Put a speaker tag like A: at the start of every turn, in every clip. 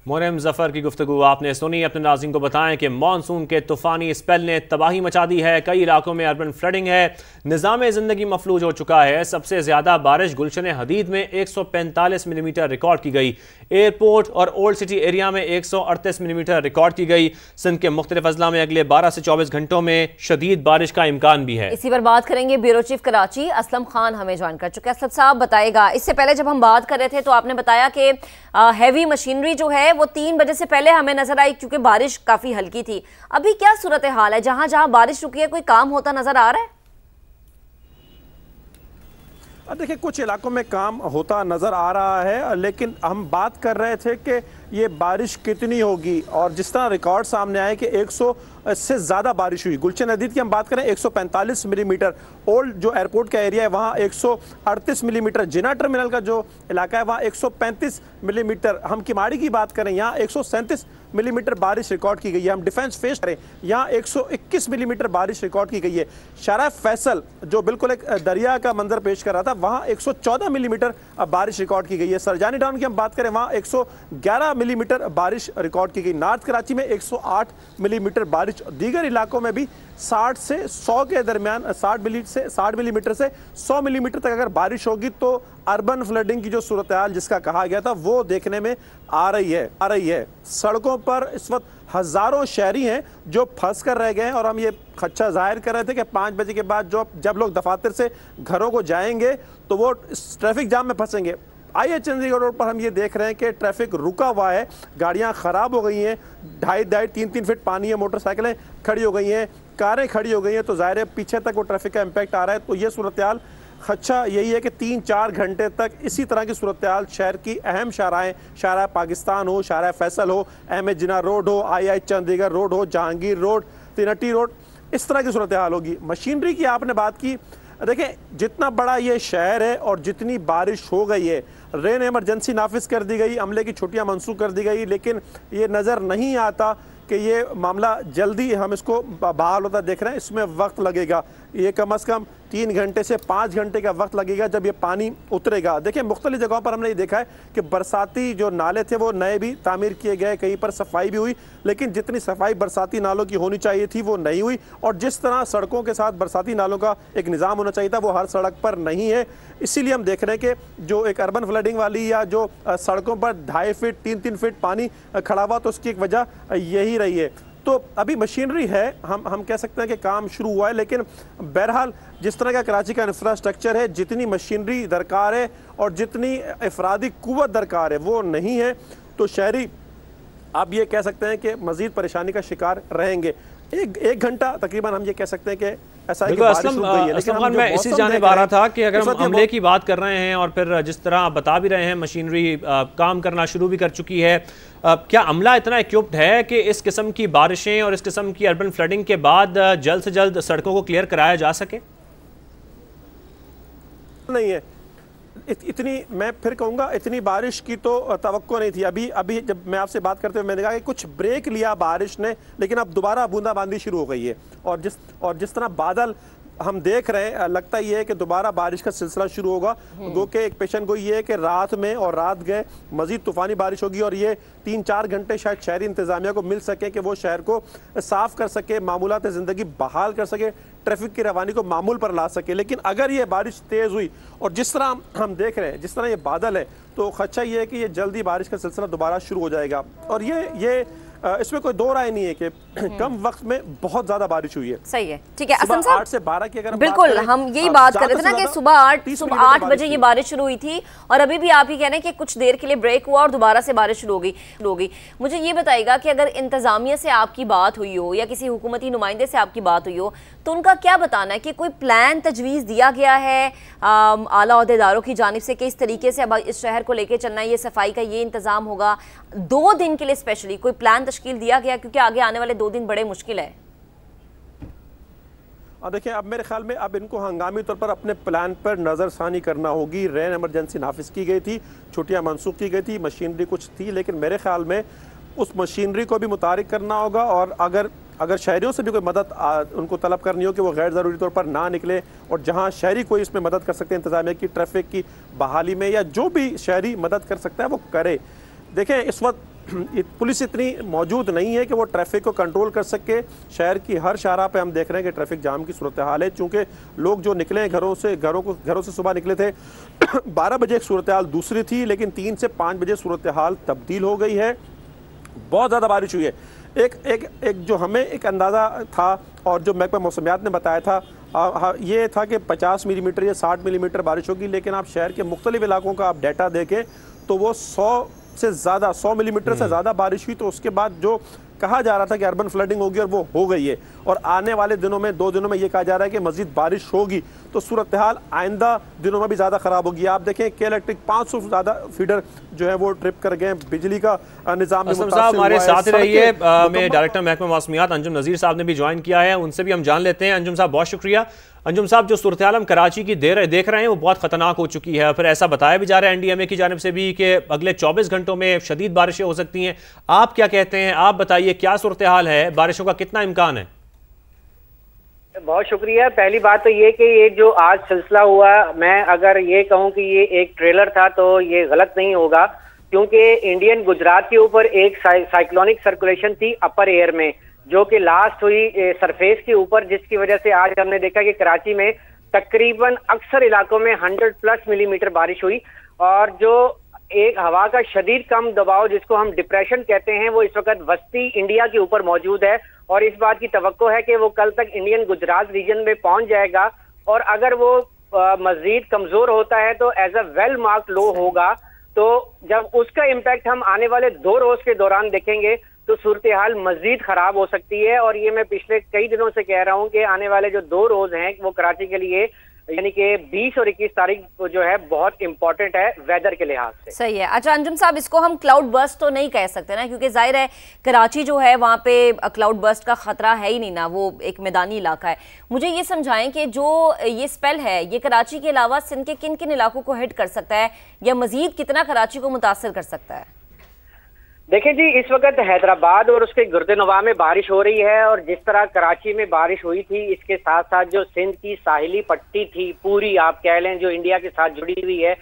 A: मोरम जफर की गुफ्तगू आपने सुनी। अपने नाज़रीन को बताएं कि मानसून के तूफ़ानी स्पेल ने तबाही मचा दी है। कई इलाकों में अर्बन फ्लडिंग है, निज़ाम ज़िंदगी मफलूज हो चुका है। सबसे ज़्यादा बारिश गुलशन हदीद में 145 मिलीमीटर रिकॉर्ड की गई। एयरपोर्ट और ओल्ड सिटी एरिया में 138 मिलीमीटर रिकॉर्ड की गई। सिंध के मुख्तलिफ अजला में अगले 12 से 24 घंटों में शदीद बारिश का इम्कान भी है।
B: इसी पर बात करेंगे ब्यूरो चीफ कराची असलम खान हमें ज्वाइन कर चुके हैं। असलम साहब बताएगा, इससे पहले जब हम बात कर रहे थे तो आपने बताया कि हैवी मशीनरी जो है वो 3 बजे से पहले हमें नजर आई क्योंकि बारिश काफी हल्की थी। अभी क्या सूरत हाल है? जहां जहां बारिश रुकी है कोई काम होता नजर आ रहा है?
C: देखिए, कुछ इलाकों में काम होता नज़र आ रहा है, लेकिन हम बात कर रहे थे कि ये बारिश कितनी होगी। और जिस तरह रिकॉर्ड सामने आए कि 100 से ज़्यादा बारिश हुई। गुलशन हदीद की हम बात करें 145 मिलीमीटर, ओल्ड जो एयरपोर्ट का एरिया है वहाँ 138 मिलीमीटर, जिना टर्मिनल का जो इलाका है वहाँ 135 मिलीमीटर, हम किमाड़ी की बात करें यहाँ 137 मिलीमीटर बारिश रिकॉर्ड की गई है। हम डिफेंस फेस करें यहाँ 121 मिलीमीटर बारिश रिकॉर्ड की गई है। शारा फैसल जो बिल्कुल एक दरिया का मंजर पेश कर रहा था वहाँ 114 मिलीमीटर बारिश रिकॉर्ड की गई है। सरजानी टाउन की हम बात करें वहाँ 111 मिलीमीटर बारिश रिकॉर्ड की गई। नॉर्थ कराची में 108 मिलीमीटर बारिश। दीगर इलाकों में भी 60 से 100 के दरमियान 60 मिलीमीटर से 100 मिलीमीटर तक अगर बारिश होगी तो अर्बन फ्लडिंग की जो सूरत हाल जिसका कहा गया था वो देखने में आ रही है। सड़कों पर इस वक्त हजारों शहरी हैं जो फंस कर रह गए हैं। और हम ये खदशा जाहिर कर रहे थे कि 5 बजे के बाद जब लोग दफातर से घरों को जाएंगे तो वो ट्रैफिक जाम में फंसेंगे। आइए चंडीगढ़ रोड पर हम ये देख रहे हैं कि ट्रैफिक रुका हुआ है, गाड़ियां खराब हो गई हैं, 2.5-3 फीट पानी है, मोटरसाइकिलें खड़ी हो गई हैं, कारें खड़ी हो गई हैं, तो ज़ाहिर है पीछे तक वो ट्रैफिक का इम्पैक्ट आ रहा है। तो ये सूरत हाल खदशा यही है कि 3-4 घंटे तक इसी तरह की सूरत हाल शहर की अहम शाराएँ, शारा पाकिस्तान हो, शारा फैसल हो, अहमद जिना रोड हो, आई चंडीगढ़ रोड हो, जहांगीर रोड, तिनटी रोड, इस तरह की सूरत हाल होगी। मशीनरी की आपने बात की, देखिए जितना बड़ा ये शहर है और जितनी बारिश हो गई है, रेन इमरजेंसी नाफिज कर दी गई, अमले की छुट्टियां मंसूख कर दी गई, लेकिन ये नज़र नहीं आता कि ये मामला जल्दी हम इसको बहाल होता देख रहे हैं। इसमें वक्त लगेगा, ये कम से कम 3 घंटे से 5 घंटे का वक्त लगेगा जब ये पानी उतरेगा। देखिए मुख्तलिफ जगहों पर हमने ये देखा है कि बरसाती जो नाले थे वो नए भी तामीर किए गए, कहीं पर सफाई भी हुई, लेकिन जितनी सफाई बरसाती नालों की होनी चाहिए थी वो नहीं हुई। और जिस तरह सड़कों के साथ बरसाती नालों का एक निज़ाम होना चाहिए था वो हर सड़क पर नहीं है। इसीलिए हम देख रहे हैं कि जो एक अर्बन फ्लडिंग वाली या जो सड़कों पर 2.5 फीट 3-3 फीट पानी खड़ा हुआ, तो उसकी एक वजह यही रही है। तो अभी मशीनरी है, हम कह सकते हैं कि काम शुरू हुआ है, लेकिन बहरहाल जिस तरह का कराची का इंफ्रास्ट्रक्चर है, जितनी मशीनरी दरकार है और जितनी अफरादी कुव्वत दरकार है वो नहीं है, तो शहरी आप ये कह सकते हैं कि मज़ीद परेशानी का शिकार रहेंगे। एक घंटा तकरीबन हम ये कह सकते हैं कि ऐसा है कि बारिश रुक गई है। लेकिन
A: मैं इसी जानिब आ रहा था कि अगर हम हमले की बात कर रहे हैं और फिर जिस तरह आप बता भी रहे हैं मशीनरी काम करना शुरू भी कर चुकी है, क्या अमला इतना इक्विप्ड है कि इस किस्म की बारिशें और इस किस्म की अर्बन फ्लडिंग के बाद जल्द से जल्द सड़कों को क्लियर कराया जा सके? नहीं है इतनी, मैं फिर कहूँगा इतनी बारिश की तो तवक्को नहीं थी। अभी जब मैं आपसे बात करते हुए मैंने कहा कि कुछ ब्रेक लिया बारिश ने, लेकिन अब दोबारा बूंदाबांदी शुरू हो गई है। और जिस तरह बादल हम देख रहे हैं, लगता ही है कि दोबारा बारिश का सिलसिला शुरू होगा। गो के एक पेशन गोई ये है कि रात में और रात गए मजीद तूफ़ानी बारिश होगी और ये 3-4 घंटे शायद शहरी इंतज़ामिया को मिल सके कि वो शहर को साफ़ कर सके, मामूलात ज़िंदगी बहाल कर सके, ट्रैफिक की रवानी को मामूल पर ला सके। लेकिन अगर ये बारिश तेज़ हुई और जिस तरह हम देख रहे हैं, जिस तरह ये बादल है, तो खदशा ये है कि ये जल्दी बारिश का सिलसिला दोबारा शुरू हो जाएगा। और ये इसमें कोई दो राय नहीं है कि कम वक्त में बहुत ज्यादा बारिश हुई है।
B: सही है, ठीक है। असलम साहब
C: 8 से 12 की अगर
B: बिल्कुल हम यही बात कर रहे थे ना कि सुबह 8 बजे ये बारिश शुरू हुई थी और अभी भी आप ही कह रहे हैं कि कुछ देर के लिए ब्रेक हुआ और दोबारा से बारिश शुरू हो गई। मुझे ये बताइएगा कि अगर इंतजामिया से आपकी बात हुई हो या किसी हुकूमती नुमाइंदे से आपकी बात हुई हो तो उनका क्या बताना है कि कोई प्लान तजवीज़ दिया गया है आला ओहदेदारों की जानिब से कि इस तरीके से अब इस शहर को लेकर चलना है, ये सफाई का ये इंतज़ाम होगा 2 दिन के लिए स्पेशली कोई प्लान तश्कील दिया गया, क्योंकि आगे आने वाले 2 दिन बड़े मुश्किल है?
C: और देखिए अब मेरे ख्याल में अब इनको हंगामी तौर पर अपने प्लान पर नज़रसानी करना होगी। रेन इमरजेंसी नाफिज की गई थी, छुट्टियां मनसूख की गई थी, मशीनरी कुछ थी, लेकिन मेरे ख्याल में उस मशीनरी को भी मुतारिक करना होगा। और अगर शहरियों से भी कोई मदद उनको तलब करनी हो कि वो गैर ज़रूरी तौर पर ना निकले, और जहाँ शहरी कोई इसमें मदद कर सकते हैं इंतज़ामिया की, ट्रैफिक की बहाली में, या जो भी शहरी मदद कर सकता है वो करे। देखें इस वक्त
A: पुलिस इतनी मौजूद नहीं है कि वो ट्रैफिक को कंट्रोल कर सके। शहर की हर शाहराह पे हम देख रहे हैं कि ट्रैफिक जाम की सूरत हाल है, चूंकि लोग जो निकले हैं घरों से सुबह निकले थे 12 बजे सूरत हाल दूसरी थी, लेकिन 3 से 5 बजे सूरत हाल तब्दील हो गई है। बहुत ज़्यादा बारिश हुई है। एक जो हमें एक अंदाज़ा था और जो महकमा मौसमियात ने बताया था ये था कि 50 मिलीमीटर या 60 मिलीमीटर बारिश होगी, लेकिन आप शहर के मुख्तलिफ इलाकों का आप डाटा देखें तो वो 100 मिलीमीटर से ज़्यादा बारिश हुई। तो उसके बाद जो कहा जा रहा था कि अर्बन फ्लडिंग होगी और वो हो गई है, और आने वाले दिनों में 2 दिनों में ये कहा जा रहा है कि मजीद बारिश होगी, तो सूरत हाल आइंदा दिनों में भी ज़्यादा ख़राब होगी। आप देखें के इलेक्ट्रिक 500 से ज़्यादा फीडर जो है वो ट्रिप कर गए, बिजली का निज़ाम
D: हमारे साथ रहिए। मैं डायरेक्टर महकमा मौसमियात अंजुम नज़ीर साहब ने भी ज्वाइन किया है, उनसे भी हम जान लेते हैं। अंजुम साहब बहुत शुक्रिया। अंजुम साहब, जो सूरत हाल हम कराची की देख रहे हैं वो बहुत खतरनाक हो चुकी है, फिर ऐसा बताया भी जा रहा है NDMA की जानिब से भी कि अगले 24 घंटों में शदीद बारिशें हो सकती हैं। आप क्या कहते हैं, आप बताइए क्या सूरत हाल है, बारिशों का कितना इम्कान है?
E: बहुत शुक्रिया। पहली बात तो ये कि ये जो आज सिलसिला हुआ, मैं अगर ये कहूँ कि ये एक ट्रेलर था तो ये गलत नहीं होगा, क्योंकि इंडियन गुजरात के ऊपर एक साइक्लोनिक सर्कुलेशन थी अपर एयर में, जो कि लास्ट हुई सरफेस के ऊपर, जिसकी वजह से आज हमने देखा कि कराची में तकरीबन अक्सर इलाकों में 100+ मिलीमीटर बारिश हुई। और जो एक हवा का शदीद कम दबाव जिसको हम डिप्रेशन कहते हैं, वो इस वक्त वस्ती इंडिया के ऊपर मौजूद है, और इस बात की तवक्को है कि वो कल तक इंडियन गुजरात रीजन में पहुंच जाएगा। और अगर वो मजीद कमजोर होता है तो एज अ वेल मार्क्ड लो होगा, तो जब उसका इम्पैक्ट हम आने वाले 2 रोज के दौरान देखेंगे तो सूरत हाल मजीद खराब हो सकती है। और ये मैं पिछले कई दिनों से कह रहा हूं कि आने वाले जो 2 रोज हैं वो कराची के लिए, यानी कि 20 और 21 तारीख जो है बहुत इंपॉर्टेंट है वेदर के लिहाज से।
B: सही है। अच्छा अंजुम साहब, इसको हम क्लाउड बर्स्ट तो नहीं कह सकते ना, क्योंकि जाहिर है कराची जो है वहाँ पे क्लाउड बर्स्ट का खतरा है ही नहीं ना, वो एक मैदानी इलाका है। मुझे ये समझाएं कि जो ये स्पेल है ये कराची के अलावा सिंध के किन किन इलाकों को हिट कर सकता है, या मजीद कितना कराची को मुतासर कर सकता है?
E: देखिए जी, इस वक्त हैदराबाद और उसके गुर्दनवा में बारिश हो रही है, और जिस तरह कराची में बारिश हुई थी, इसके साथ साथ जो सिंध की साहिली पट्टी थी पूरी, आप कह लें जो इंडिया के साथ जुड़ी हुई है,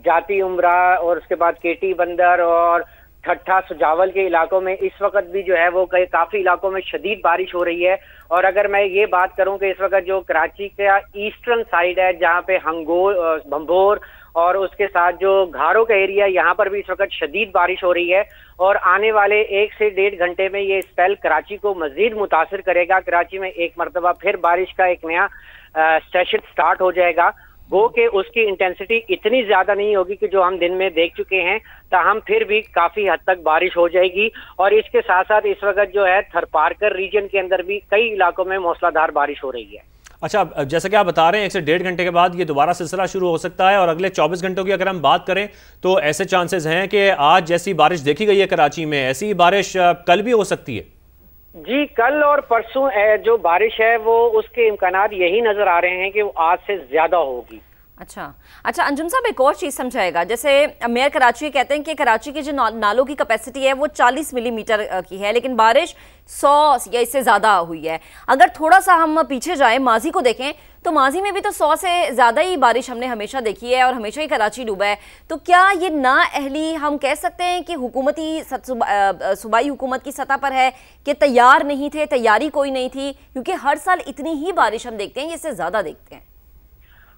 E: जाती उमरा और उसके बाद केटी बंदर और ठट्ठा सुजावल के इलाकों में इस वक्त भी जो है वो काफी इलाकों में शदीद बारिश हो रही है। और अगर मैं ये बात करूं कि इस वक्त जो कराची का ईस्टर्न साइड है, जहां पे भंभोर और उसके साथ जो घारों का एरिया, यहाँ पर भी इस वक्त शदीद बारिश हो रही है, और आने वाले 1 से 1.5 घंटे में ये स्पेल कराची को मजीद मुतासिर करेगा। कराची में एक मरतबा फिर बारिश का एक नया सेशन स्टार्ट हो जाएगा, वो कि उसकी इंटेंसिटी इतनी ज्यादा नहीं होगी कि जो हम दिन में देख चुके हैं, ताहम फिर भी काफी हद तक बारिश हो जाएगी। और इसके साथ साथ इस वक्त जो है थरपारकर रीजन के अंदर भी कई इलाकों में मूसलाधार बारिश हो रही है।
D: अच्छा, जैसा कि आप बता रहे हैं 1 से 1.5 घंटे के बाद ये दोबारा सिलसिला शुरू हो सकता है, और अगले 24 घंटों की अगर हम बात करें तो ऐसे चांसेस हैं कि आज जैसी बारिश देखी गई है कराची में, ऐसी बारिश कल भी हो सकती है।
E: जी, कल और परसों जो बारिश है वो उसके इम्कानात यही नजर आ रहे हैं कि वो आज से ज्यादा होगी।
B: अच्छा अंजुम साहब, एक और चीज समझाएगा। जैसे मेयर कराची कहते हैं कि कराची की जो नालों की कैपेसिटी है वो 40 मिलीमीटर की है, लेकिन बारिश 100 या इससे ज्यादा हुई है। अगर थोड़ा सा हम पीछे जाएं, माजी को देखें, तो माजी में भी तो 100 से ज्यादा ही बारिश हमने हमेशा देखी है और हमेशा ही कराची डूबा है। तो क्या ये नाअहली हम कह सकते हैं कि हुकूमती सूबाई हुकूमत की सतह पर है कि तैयार नहीं थे, तैयारी कोई नहीं थी? क्योंकि हर साल इतनी ही बारिश हम देखते हैं, इससे ज्यादा देखते हैं।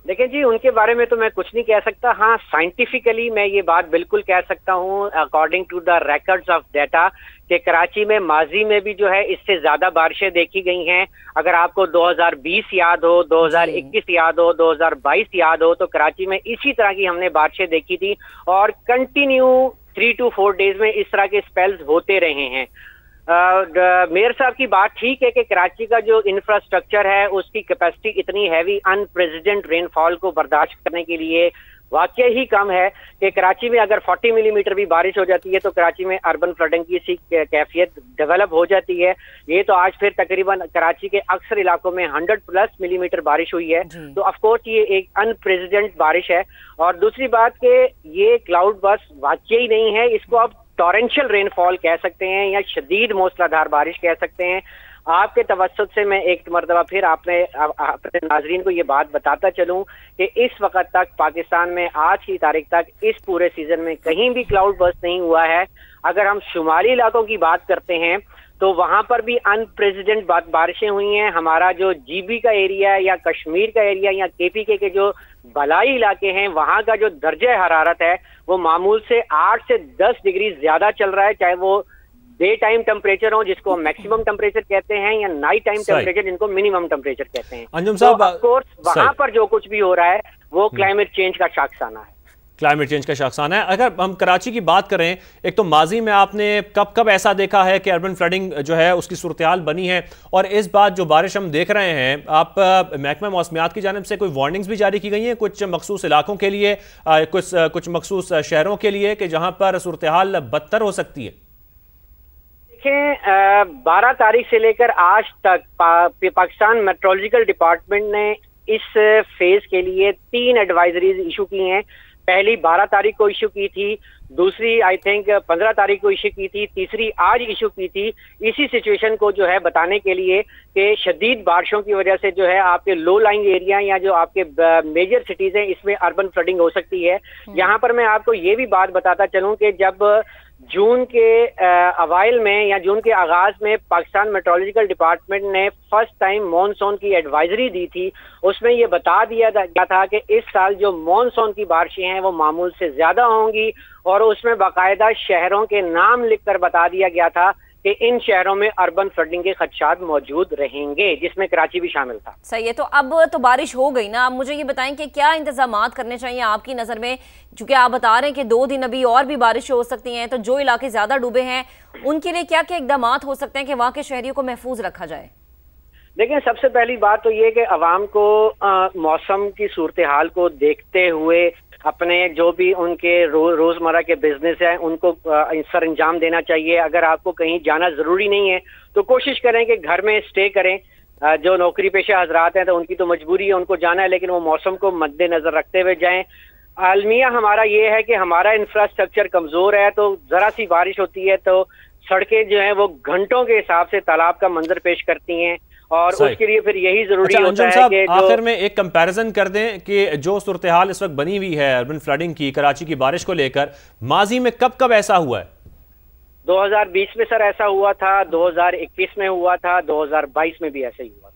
E: देखिए जी, उनके बारे में तो मैं कुछ नहीं कह सकता। हाँ, साइंटिफिकली मैं ये बात बिल्कुल कह सकता हूँ, according to the records of data, कि कराची में माजी में भी जो है इससे ज्यादा बारिशें देखी गई हैं। अगर आपको 2020 याद हो, 2021 याद हो, 2022 याद हो, तो कराची में इसी तरह की हमने बारिशें देखी थी, और कंटिन्यू 3 to 4 डेज में इस तरह के स्पेल्स होते रहे हैं। मेयर साहब की बात ठीक है कि कराची का जो इंफ्रास्ट्रक्चर है उसकी कैपेसिटी इतनी हैवी अनप्रेसिडेंट रेनफॉल को बर्दाश्त करने के लिए वाकई ही कम है कि कराची में अगर 40 मिलीमीटर भी बारिश हो जाती है तो कराची में अर्बन फ्लडिंग की सी कैफियत डेवलप हो जाती है। ये तो आज फिर तकरीबन कराची के अक्सर इलाकों में 100+ मिलीमीटर बारिश हुई है, तो ऑफकोर्स ये एक अनप्रेसिडेंट बारिश है। और दूसरी बात कि ये क्लाउड बर्स्ट वाकई नहीं है, इसको आप टॉरेंशियल रेनफॉल कह सकते हैं या शदीद मूसलाधार बारिश कह सकते हैं। आपके तवज्जुह से मैं एक मरतबा फिर अपने नाजरीन को ये बात बताता चलूं कि इस वक्त तक पाकिस्तान में आज की तारीख तक इस पूरे सीजन में कहीं भी क्लाउड बर्स्ट नहीं हुआ है। अगर हम शुमाली इलाकों की बात करते हैं तो वहां पर भी अनप्रेसिडेंट बारिशें हुई हैं। हमारा जो जीबी का एरिया है या कश्मीर का एरिया या केपीके के जो बलाई इलाके हैं वहां का जो दर्जा हरारत है वो मामूल से 8 से 10 डिग्री ज्यादा चल रहा है, चाहे वो डे टाइम टेम्परेचर हो जिसको मैक्सिमम टेम्परेचर कहते हैं या नाइट टाइम टेम्परेचर जिनको मिनिमम टेम्परेचर कहते हैं।
D: अंजुम साहब,
E: ऑफ कोर्स वहां पर जो कुछ भी हो रहा है वो क्लाइमेट चेंज का शाखसाना है।
D: क्लाइमेट चेंज का शाखसाना है। अगर हम कराची की बात करें, एक तो माजी में आपने कब कब ऐसा देखा है कि अर्बन फ्लडिंग जो है उसकी सूरत-ए-हाल बनी है, और इस बात जो बारिश हम देख रहे हैं, आप महकमा मौसमियात की जानिब से कोई वार्निंग्स भी जारी की गई हैं कुछ मखसूस इलाकों के लिए, कुछ मखसूस शहरों के लिए कि जहां पर सूरत-ए-हाल बदतर हो सकती है?
E: देखें, 12 तारीख से लेकर आज तक पाकिस्तान मेट्रोलॉजिकल डिपार्टमेंट ने इस फेज के लिए 3 एडवाइजरीज इशू की हैं। पहली 12 तारीख को इशू की थी, दूसरी आई थिंक 15 तारीख को इशू की थी, तीसरी आज इशू की थी, इसी सिचुएशन को जो है बताने के लिए कि शदीद बारिशों की वजह से जो है आपके लो लाइंग एरिया या जो आपके मेजर सिटीज हैं इसमें अर्बन फ्लडिंग हो सकती है। यहाँ पर मैं आपको ये भी बात बताता चलूं कि जब जून के अवाइल में या जून के आगाज में पाकिस्तान मेट्रोलॉजिकल डिपार्टमेंट ने फर्स्ट टाइम मॉनसून की एडवाइजरी दी थी, उसमें ये बता दिया गया था कि इस साल जो मॉनसून की बारिशें हैं वो मामूल से ज्यादा होंगी, और उसमें बाकायदा शहरों के नाम लिखकर बता दिया गया था कि इन शहरों में अर्बन फ्लडिंग के खदशात मौजूद रहेंगे, जिसमें कराची भी शामिल था।
B: सही है, तो अब तो बारिश हो गई ना, अब मुझे ये बताएं कि क्या इंतजामात करने चाहिए आपकी नज़र में, क्योंकि आप बता रहे हैं कि 2 दिन अभी और भी बारिश हो सकती हैं, तो जो इलाके ज़्यादा डूबे हैं उनके लिए क्या क्या इकदाम हो सकते हैं कि वहाँ के शहरियों को महफूज रखा जाए?
E: देखिए, सबसे पहली बात तो ये कि अवाम को मौसम की सूरत हाल को देखते हुए अपने जो भी उनके रोजमर्रा के बिजनेस हैं उनको सर अंजाम देना चाहिए। अगर आपको कहीं जाना जरूरी नहीं है तो कोशिश करें कि घर में स्टे करें। जो नौकरी पेशा हजरात हैं तो उनकी तो मजबूरी है, उनको जाना है, लेकिन वो मौसम को मद्देनजर रखते हुए जाएं। आलमिया हमारा ये है कि हमारा इंफ्रास्ट्रक्चर कमजोर है, तो जरा सी बारिश होती है तो सड़कें जो हैं वो घंटों के हिसाब से तालाब का मंजर पेश करती हैं, और उसके लिए फिर यही जरूरी होता है कि
D: आखिर में एक कंपैरिजन कर दें कि जो सूरत-ए-हाल इस वक्त बनी हुई है अर्बन फ्लडिंग की, कराची की बारिश को लेकर, माजी में कब कब ऐसा हुआ है?
E: 2020 में सर ऐसा हुआ था, 2021 में हुआ था, 2022 में भी ऐसा ही हुआ।